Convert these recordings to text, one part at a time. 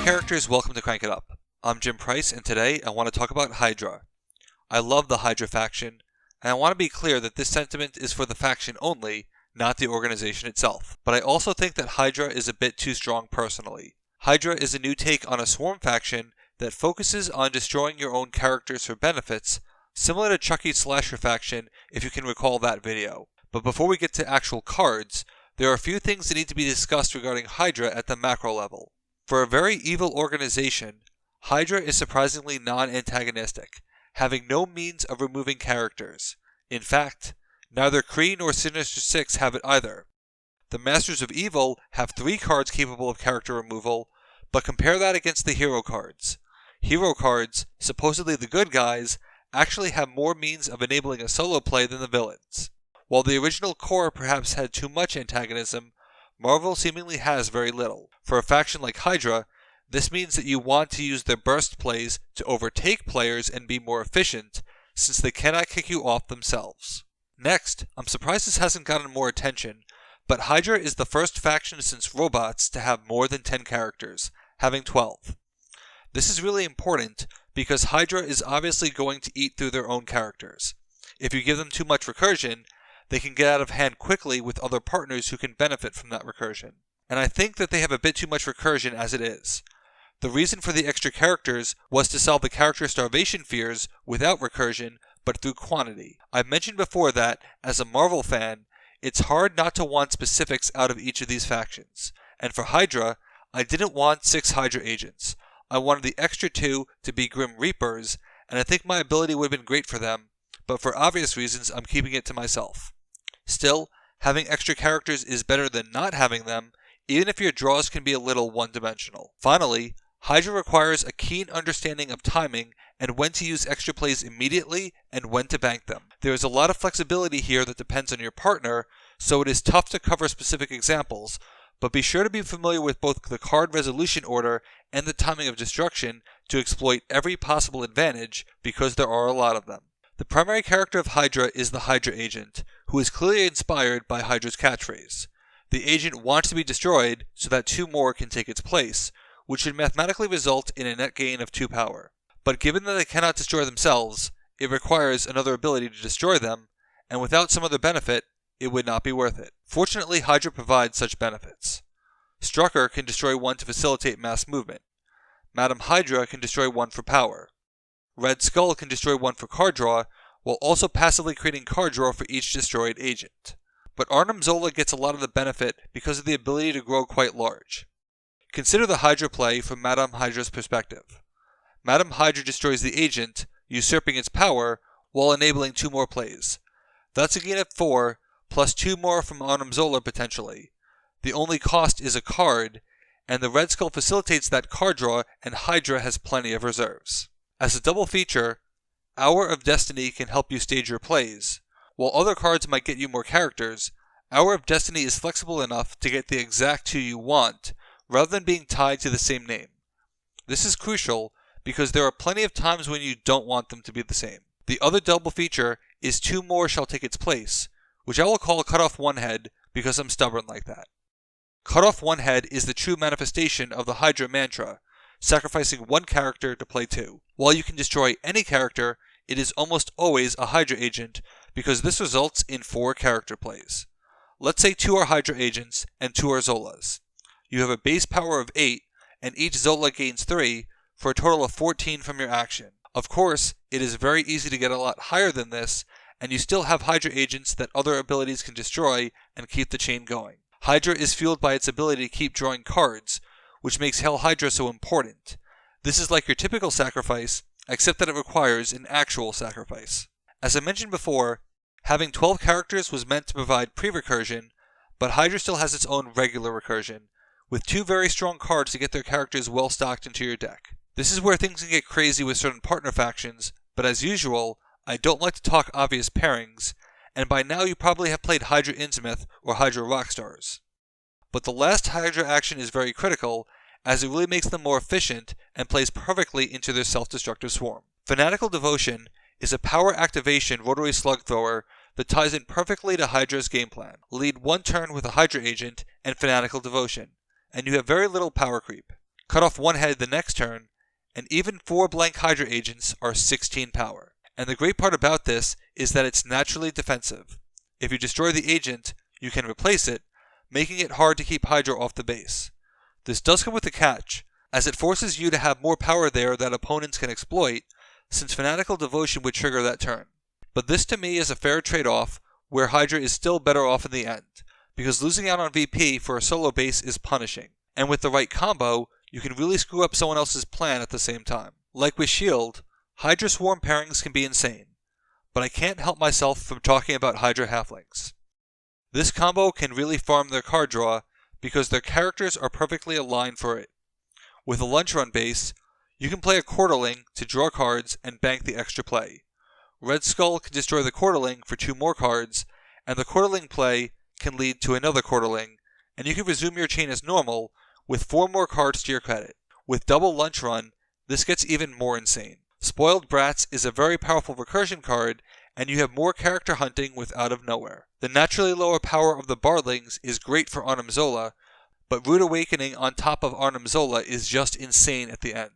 characters, welcome to Crank It Up. I'm Jim Price, and today I want to talk about Hydra. I love the Hydra faction, and I want to be clear that this sentiment is for the faction only, not the organization itself. But I also think that Hydra is a bit too strong personally. Hydra is a new take on a swarm faction that focuses on destroying your own characters for benefits, similar to Chucky's slasher faction, if you can recall that video. But before we get to actual cards, there are a few things that need to be discussed regarding Hydra at the macro level. For a very evil organization, Hydra is surprisingly non-antagonistic, having no means of removing characters. In fact, neither Kree nor Sinister Six have it either. The Masters of Evil have 3 cards capable of character removal, but compare that against the hero cards. Hero cards, supposedly the good guys, actually have more means of enabling a solo play than the villains. While the original core perhaps had too much antagonism, Marvel seemingly has very little. For a faction like Hydra, this means that you want to use their burst plays to overtake players and be more efficient, since they cannot kick you off themselves. Next, I'm surprised this hasn't gotten more attention, but Hydra is the first faction since Robots to have more than 10 characters, having 12. This is really important because Hydra is obviously going to eat through their own characters. If you give them too much recursion, they can get out of hand quickly with other partners who can benefit from that recursion. And I think that they have a bit too much recursion as it is. The reason for the extra characters was to solve the character starvation fears without recursion, but through quantity. I've mentioned before that, as a Marvel fan, it's hard not to want specifics out of each of these factions. And for Hydra, I didn't want 6 Hydra agents. I wanted the extra 2 to be Grim Reapers, and I think my ability would have been great for them, but for obvious reasons I'm keeping it to myself. Still, having extra characters is better than not having them, even if your draws can be a little one-dimensional. Finally, Hydra requires a keen understanding of timing and when to use extra plays immediately and when to bank them. There is a lot of flexibility here that depends on your partner, so it is tough to cover specific examples, but be sure to be familiar with both the card resolution order and the timing of destruction to exploit every possible advantage, because there are a lot of them. The primary character of Hydra is the Hydra agent, who is clearly inspired by Hydra's catchphrase. The agent wants to be destroyed so that 2 more can take its place, which should mathematically result in a net gain of 2 power. But given that they cannot destroy themselves, it requires another ability to destroy them, and without some other benefit, it would not be worth it. Fortunately, Hydra provides such benefits. Strucker can destroy 1 to facilitate mass movement. Madam Hydra can destroy 1 for power. Red Skull can destroy 1 for card draw, while also passively creating card draw for each destroyed agent. But Arnim Zola gets a lot of the benefit because of the ability to grow quite large. Consider the Hydra play from Madam Hydra's perspective. Madam Hydra destroys the agent, usurping its power, while enabling 2 more plays. That's a gain of 4, plus 2 more from Arnim Zola potentially. The only cost is a card, and the Red Skull facilitates that card draw, and Hydra has plenty of reserves. As a double feature, Hour of Destiny can help you stage your plays. While other cards might get you more characters, Hour of Destiny is flexible enough to get the exact 2 you want, rather than being tied to the same name. This is crucial because there are plenty of times when you don't want them to be the same. The other double feature is 2 more shall take its place, which I will call Cut Off One Head because I'm stubborn like that. Cut Off One Head is the true manifestation of the Hydra mantra, sacrificing 1 character to play 2. While you can destroy any character, it is almost always a Hydra agent because this results in 4 character plays. Let's say 2 are Hydra agents and 2 are Zolas. You have a base power of 8, and each Zola gains 3, for a total of 14 from your action. Of course, it is very easy to get a lot higher than this, and you still have Hydra agents that other abilities can destroy and keep the chain going. Hydra is fueled by its ability to keep drawing cards, which makes Hail Hydra so important. This is like your typical sacrifice, except that it requires an actual sacrifice. As I mentioned before, having 12 characters was meant to provide pre-recursion, but Hydra still has its own regular recursion, with 2 very strong cards to get their characters well stocked into your deck. This is where things can get crazy with certain partner factions, but as usual, I don't like to talk obvious pairings, and by now you probably have played Hydra Innsmouth or Hydra Rockstars. But the last Hydra action is very critical, as it really makes them more efficient and plays perfectly into their self-destructive swarm. Fanatical Devotion is a power activation rotary slug thrower that ties in perfectly to Hydra's game plan. Lead 1 turn with a Hydra agent and Fanatical Devotion, and you have very little power creep. cut off one head the next turn, and even 4 blank Hydra agents are 16 power. And the great part about this is that it's naturally defensive. If you destroy the agent, you can replace it, making it hard to keep Hydra off the base. This does come with a catch, as it forces you to have more power there that opponents can exploit, since Fanatical Devotion would trigger that turn. But this to me is a fair trade-off, where Hydra is still better off in the end, because losing out on VP for a solo base is punishing, and with the right combo, you can really screw up someone else's plan at the same time. Like with Shield, Hydra Swarm pairings can be insane, but I can't help myself from talking about Hydra Halflings. This combo can really farm their card draw, because their characters are perfectly aligned for it. With a Lunch Run base, you can play a Quarterling to draw cards and bank the extra play. Red Skull can destroy the Quarterling for 2 more cards, and the Quarterling play can lead to another Quarterling, and you can resume your chain as normal with 4 more cards to your credit. With double Lunch Run, this gets even more insane. Spoiled Brats is a very powerful recursion card, and you have more character hunting with Out of Nowhere. The naturally lower power of the Bardlings is great for Arnim Zola, but Rude Awakening on top of Arnim Zola is just insane at the end.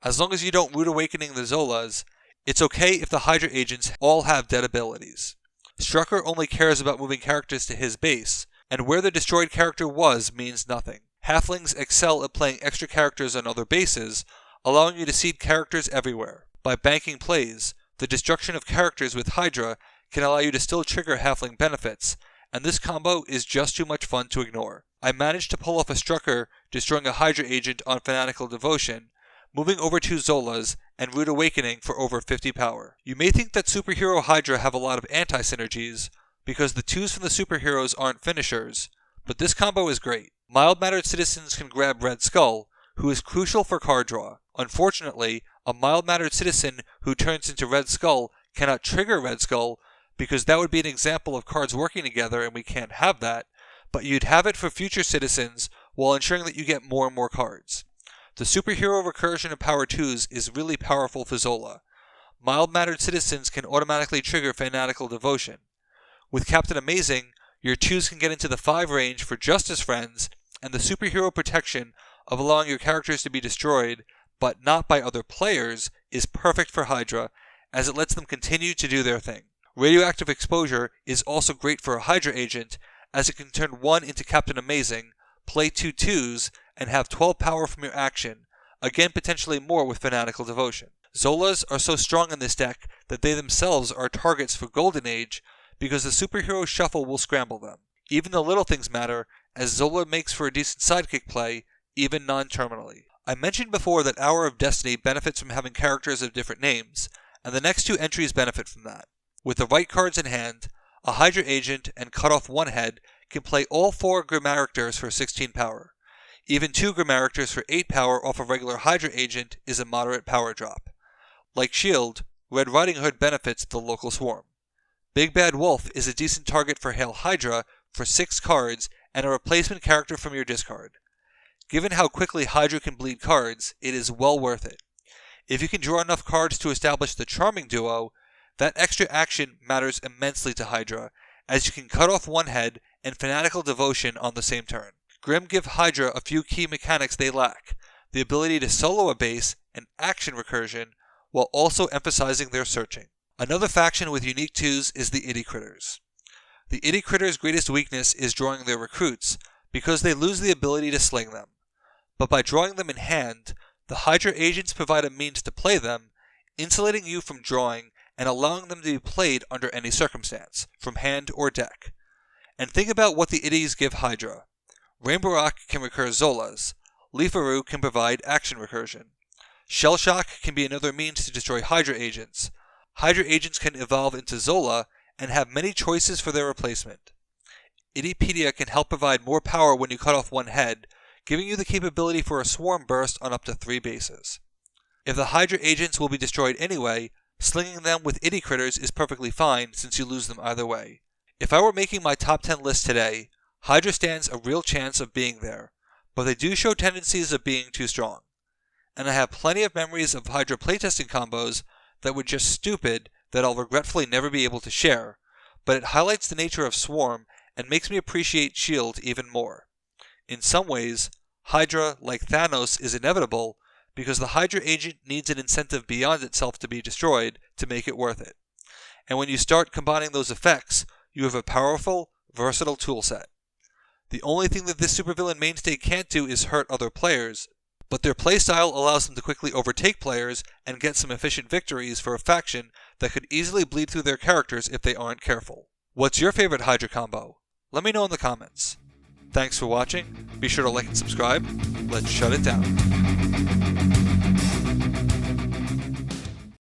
As long as you don't Rude Awakening the Zolas, it's okay if the Hydra agents all have dead abilities. Strucker only cares about moving characters to his base, and where the destroyed character was means nothing. Halflings excel at playing extra characters on other bases, allowing you to seed characters everywhere. By banking plays, the destruction of characters with Hydra can allow you to still trigger Halfling benefits, and this combo is just too much fun to ignore. I managed to pull off a Strucker destroying a Hydra agent on Fanatical Devotion, moving over 2 Zolas, and Rude Awakening for over 50 power. You may think that Superhero Hydra have a lot of anti-synergies, because the 2s from the superheroes aren't finishers, but this combo is great. Mild-mannered citizens can grab Red Skull, who is crucial for card draw. Unfortunately, a mild-mannered citizen who turns into Red Skull cannot trigger Red Skull, because that would be an example of cards working together and we can't have that, but you'd have it for future citizens while ensuring that you get more and more cards. The Superhero Recursion of Power 2s is really powerful for Zola. Mild-mannered citizens can automatically trigger Fanatical Devotion. With Captain Amazing, your 2s can get into the 5 range for Justice Friends, and the superhero protection of allowing your characters to be destroyed, but not by other players, is perfect for Hydra, as it lets them continue to do their thing. Radioactive Exposure is also great for a Hydra agent, as it can turn 1 into Captain Amazing, play 2 2s, and have 12 power from your action, again potentially more with Fanatical Devotion. Zolas are so strong in this deck that they themselves are targets for Golden Age, because the superhero shuffle will scramble them. Even the little things matter, as Zola makes for a decent sidekick play, even non-terminally. I mentioned before that Hour of Destiny benefits from having characters of different names, and the next 2 entries benefit from that. With the right cards in hand, a Hydra agent and cut off 1 head can play all 4 Grimarictors for 16 power. Even 2 Grimarictors for 8 power off a regular Hydra agent is a moderate power drop. Like Shield, Red Riding Hood benefits the local swarm. Big Bad Wolf is a decent target for Hail Hydra for 6 cards and a replacement character from your discard. Given how quickly Hydra can bleed cards, it is well worth it. If you can draw enough cards to establish the Charming duo, that extra action matters immensely to Hydra, as you can cut off 1 head and Fanatical Devotion on the same turn. Grim give Hydra a few key mechanics they lack, the ability to solo a base and action recursion, while also emphasizing their searching. Another faction with unique 2s is the Itty Critters. The Itty Critters' greatest weakness is drawing their recruits, because they lose the ability to sling them. But by drawing them in hand, the Hydra agents provide a means to play them, insulating you from drawing and allowing them to be played under any circumstance, from hand or deck. And think about what the Itties give Hydra. Rainbow Rock can recur Zolas. Leafaroo can provide action recursion. Shell Shock can be another means to destroy Hydra agents. Hydra agents can evolve into Zola and have many choices for their replacement. Ittypedia can help provide more power when you cut off 1 head, giving you the capability for a swarm burst on up to 3 bases. If the Hydra agents will be destroyed anyway, slinging them with Itty Critters is perfectly fine since you lose them either way. If I were making my top 10 list today, Hydra stands a real chance of being there, but they do show tendencies of being too strong. And I have plenty of memories of Hydra playtesting combos that were just stupid that I'll regretfully never be able to share, but it highlights the nature of Swarm and makes me appreciate Shield even more. In some ways, Hydra, like Thanos, is inevitable because the Hydra agent needs an incentive beyond itself to be destroyed to make it worth it. And when you start combining those effects, you have a powerful, versatile toolset. The only thing that this supervillain mainstay can't do is hurt other players, but their playstyle allows them to quickly overtake players and get some efficient victories for a faction that could easily bleed through their characters if they aren't careful. What's your favorite Hydra combo? Let me know in the comments. Thanks for watching. Be sure to like and subscribe. Let's shut it down.